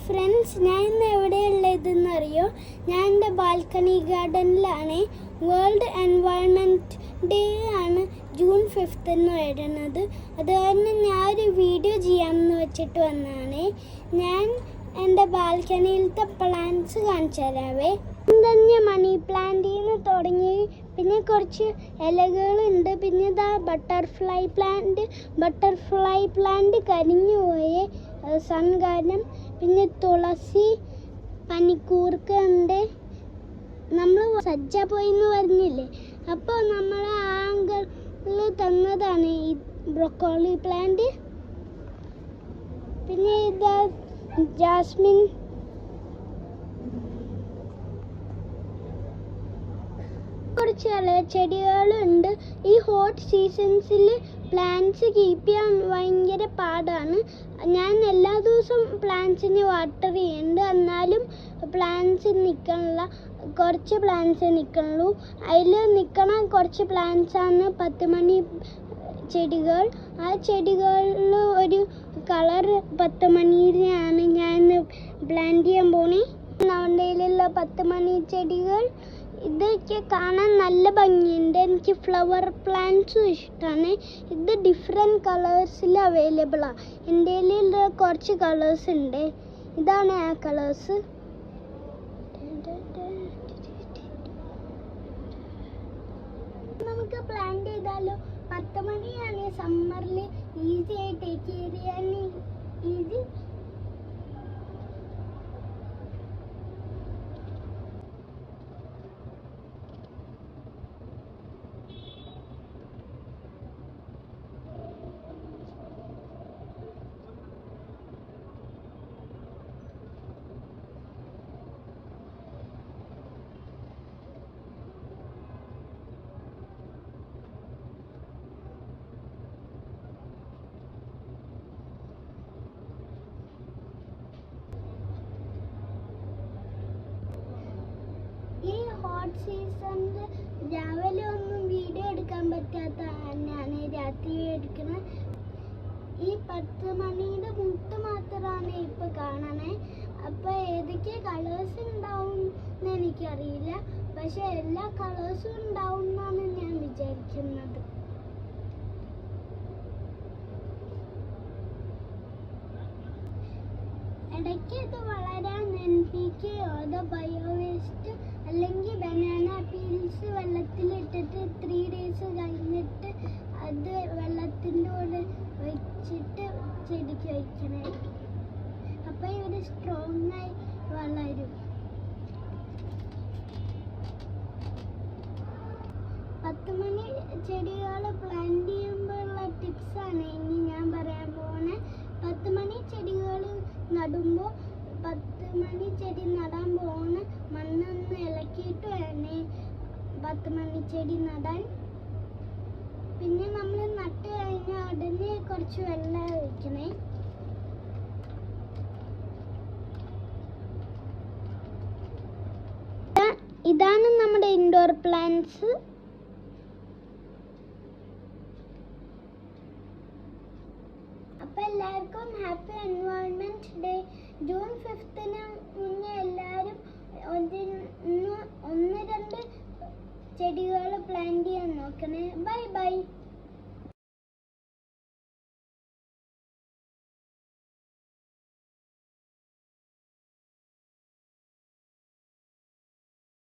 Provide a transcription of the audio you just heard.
Friends, ഞാൻ ഇന്ന് എവിടെയുള്ളതെന്ന് അറിയോ? ഞാൻ എൻ്റെ ബാൽക്കണി ഗാർഡനിലാണ്. വേൾഡ് എൻവയോൺമെൻറ്റ് ഡേ ആണ് ജൂൺ 5 വരുന്നത്. അത് കാരണം ഞാനൊരു വീഡിയോ ചെയ്യാമെന്ന് വെച്ചിട്ട് വന്നതാണ്. ഞാൻ എൻ്റെ ബാൽക്കണിയിലത്തെ പ്ലാന്റ്സ് കാണിച്ചു തരാവേ. തന്നെ മണി പ്ലാന്റിൽ നിന്ന് തുടങ്ങി, പിന്നെ കുറച്ച് ഇലകളുണ്ട്, പിന്നെ ഇതാ ബട്ടർഫ്ലൈ പ്ലാന്റ് കരിഞ്ഞു പോയി സൺ കാരണം. പിന്നെ തുളസി, പനിക്കൂർക്ക ഉണ്ട്. നമ്മൾ സജ്ജ പോയിന്ന് പറഞ്ഞില്ലേ, അപ്പോൾ നമ്മൾ ആങ്കിൾ തന്നതാണ് ഈ ബ്രൊക്കോളി പ്ലാന്റ്. പിന്നെ ഇതാ ജാസ്മിൻ, കുറച്ച് ചെടികളുണ്ട്. ഈ ഹോട്ട് സീസൺസിൽ പ്ലാന്റ്സ് കീപ്പ് ചെയ്യാൻ ഭയങ്കര പാടാണ്. ഞാൻ എല്ലാ ദിവസവും പ്ലാന്റ്സിന് വാട്ടർ ചെയ്യുന്നുണ്ട്, എന്നാലും പ്ലാന്റ്സ് നിൽക്കണില്ല. കുറച്ച് പ്ലാന്റ്സ് നിൽക്കണുള്ളൂ. അതിൽ നിൽക്കണ കുറച്ച് പ്ലാന്റ്സാണ് 10 മണി ചെടികൾ. ആ ചെടികളിൽ ഒരു കളർ 10 മണിയാണ് ഞാൻ പ്ലാന്റ് ചെയ്യാൻ പോണേ. നവണ്ടയിലുള്ള 10 മണി ചെടികൾ ഇതൊക്കെ കാണാൻ നല്ല ഭംഗിയുണ്ട്. എനിക്ക് ഫ്ലവർ പ്ലാന്റ്സും ഇഷ്ടമാണ്. ഇത് ഡിഫറെൻറ്റ് കളേഴ്സിൽ അവൈലബിളാണ്. എൻ്റെ കയ്യിൽ കുറച്ച് കളേഴ്സ് ഉണ്ട്. ഇതാണ് ആ കളേഴ്സ്. നമുക്ക് പ്ലാന്റ് ചെയ്താലോ? 10 മണിയാണ് സമ്മറിൽ ഈസി ആയി ടേക്ക് ചെയ്യാൻ ഈസി. ഹോട്ട് സീസണിൽ രാവിലെ ഒന്നും വീഡിയോ എടുക്കാൻ പറ്റാത്ത തന്നെയാണ് രാത്രി എടുക്കുന്നത്. ഈ 10 മണിയുടെ മുട്ട് മാത്രമാണ് ഇപ്പോൾ കാണണേ. അപ്പോൾ ഏതൊക്കെ കളേഴ്സ് ഉണ്ടാവും എന്ന് എനിക്കറിയില്ല, പക്ഷെ എല്ലാ കളേഴ്സും ഉണ്ടാവും എന്നാണ് ഞാൻ വിചാരിക്കുന്നത്. ഇടയ്ക്ക് ഇത് വളരാൻ NPK അതോ ബയോവേസ്റ്റ് അല്ലെങ്കിൽ ബനാന പീൽസ് വെള്ളത്തിലിട്ടിട്ട് 3 days കഴിഞ്ഞിട്ട് അത് വെള്ളത്തിൻ്റെ കൂടെ വെച്ചിട്ട് ചെടിക്ക് വയ്ക്കണേ. അപ്പോൾ ഇവർ സ്ട്രോങ് ആയി വളരും. 10 മണി ചെടികൾ പ്ലാന്റ് ചെയ്യുമ്പോഴുള്ള ടിപ്സാണ് ഇനി ഞാൻ പറയാൻ പോകുന്നത്. 10 മണി ചെടികൾ നടുമ്പോൾ 10 മണി ചെടി നടാൻ പോകുന്ന മണ്ണൊന്ന് ഇളക്കിയിട്ട് വേണേ 10 മണി ചെടി നടാൻ. പിന്നെ നമ്മൾ നട്ട് കഴിഞ്ഞാൽ ഉടനെ കുറച്ച് വെള്ളം ഒഴിക്കണേ. ഇതാണ് നമ്മുടെ ഇൻഡോർ പ്ലാന്റ്സ്. അപ്പോൾ എല്ലാവർക്കും ഹാപ്പി എൻവയോൺമെൻറ്റ് ഡേ. ജൂൺ 5 മുന്നേ എല്ലാവരും 1-2 ചെടികൾ പ്ലാന്റ് ചെയ്യാൻ നോക്കണേ. Bye bye.